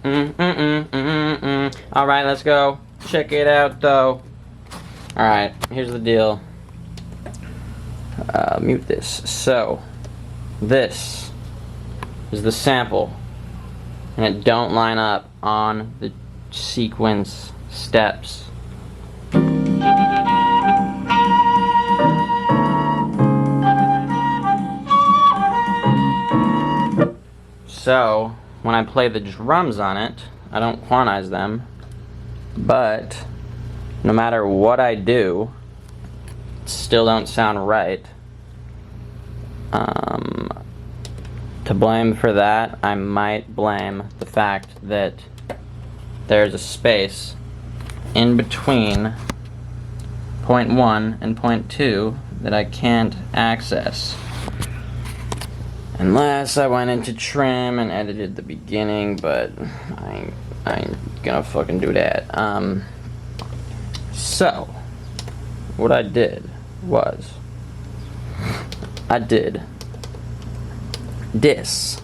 Alright, let's go. Check it out, though. Alright, here's the deal. Mute this. So, this is the sample. And it don't line up on the sequence steps. So, when I play the drums on it, I don't quantize them, but no matter what I do, it still don't sound right. To blame for that, I might blame the fact that there's a space in between point 1 and point 2 that I can't access. Unless I went into trim and edited the beginning, but I ain't gonna fucking do that. So, what I did was, I did this.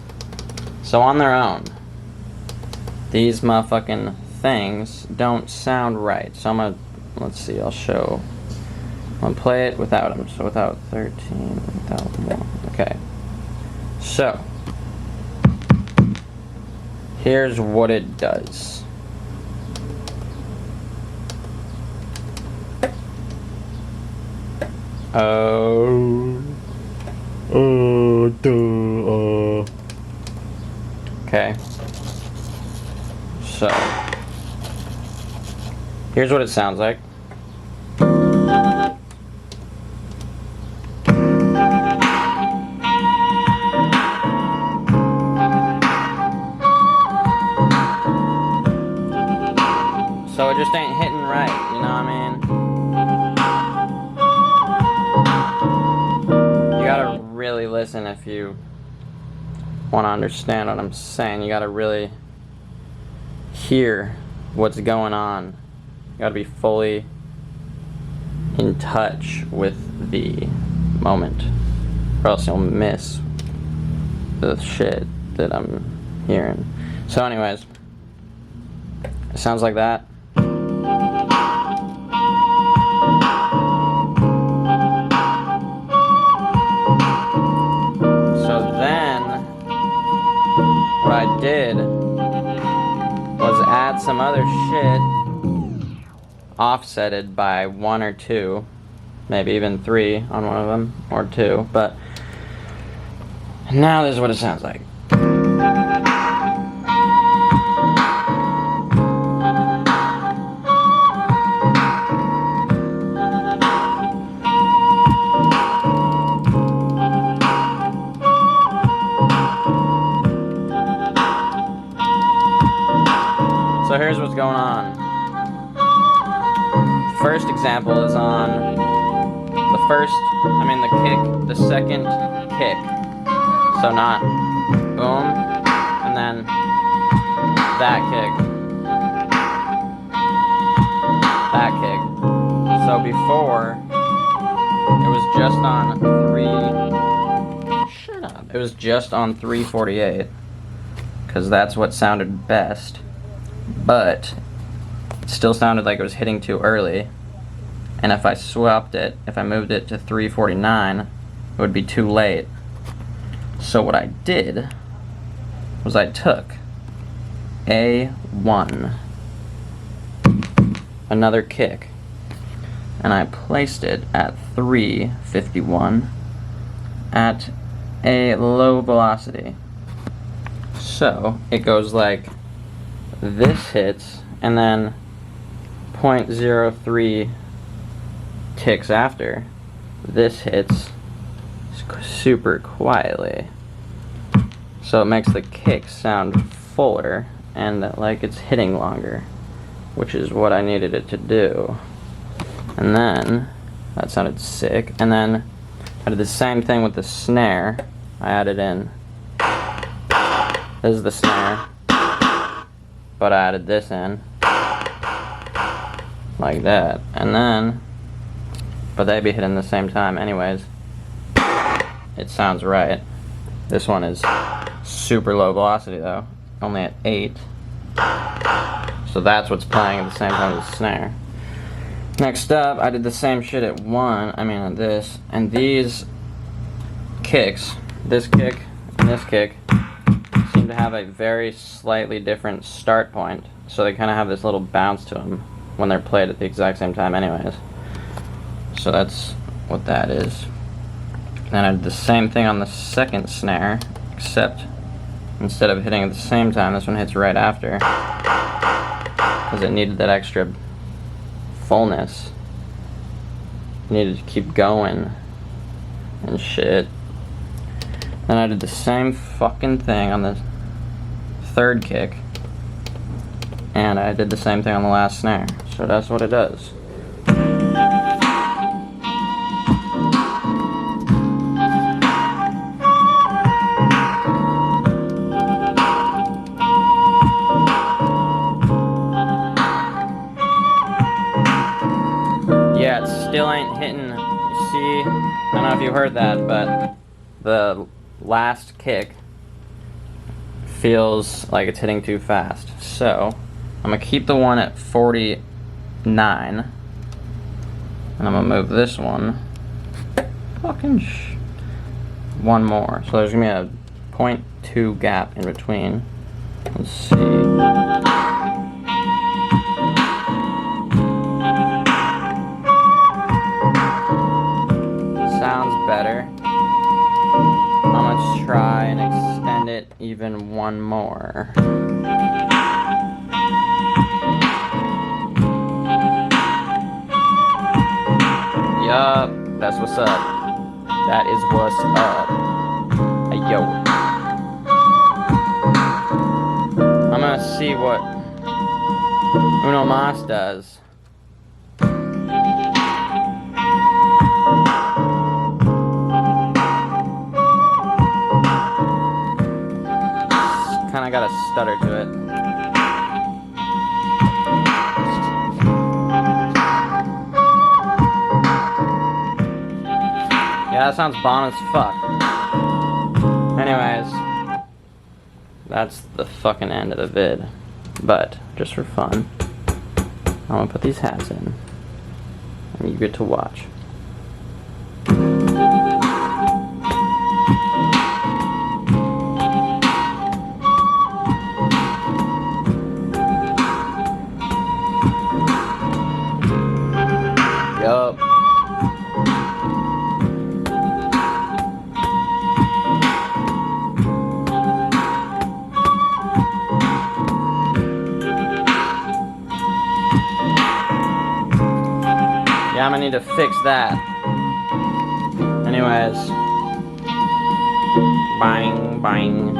So on their own, these motherfucking things don't sound right. So I'm gonna, let's see, I'll show. I'm gonna play it without them. So without 13, without 1. Okay. So, here's what it does. Okay. So, here's what it sounds like. So it just ain't hitting right, you know what I mean? You gotta really listen if you want to understand what I'm saying. You gotta really hear what's going on. You gotta be fully in touch with the moment, or else you'll miss the shit that I'm hearing. So anyways, it sounds like that. What I did was add some other shit, offsetted by 1 or 2, maybe even 3 on one of them, or 2, but now this is what it sounds like. So here's what's going on. First example is on the second kick. So not boom, and then that kick. That kick. So before, it was just on 3... Shut up. It was just on 348, because that's what sounded best. But it still sounded like it was hitting too early, and if I swapped it, if I moved it to 349, it would be too late. So what I did was I took A1, another kick, and I placed it at 351 at a low velocity. So it goes like this hits, and then 0.03 ticks after, this hits super quietly. So it makes the kick sound fuller and like it's hitting longer, which is what I needed it to do. And then, that sounded sick. And then I did the same thing with the snare. I added in, this is the snare, but I added this in, like that, and then, but they'd be hitting the same time anyways. It sounds right. This one is super low velocity though, only at 8, So that's what's playing at the same time as the snare. Next up, I did the same shit at at this, and these kicks, this kick and this kick, seem to have a very slightly different start point. So they kind of have this little bounce to them when they're played at the exact same time anyways. So that's what that is. Then I did the same thing on the second snare, except instead of hitting at the same time, this one hits right after, because it needed that extra fullness. It needed to keep going and shit. Then I did the same fucking thing on the third kick, and I did the same thing on the last snare. So that's what it does. Yeah, it still ain't hitting. You see, I don't know if you heard that, but the last kick feels like it's hitting too fast. So I'm gonna keep the one at 49, and I'm gonna move this one one more. So there's gonna be a 0.2 gap in between. Let's see. Sounds better. I'm gonna try and extend it even one more. Yup, that's what's up. That is what's up. Hey, yo. I'm gonna see what Uno Mas does. Kinda got a stutter to it. Yeah, that sounds bomb as fuck. Anyways, that's the fucking end of the vid. But, just for fun, I'm gonna put these hats in, and you get to watch. Yup. Yeah, I'm gonna need to fix that. Anyways. Bang, bang.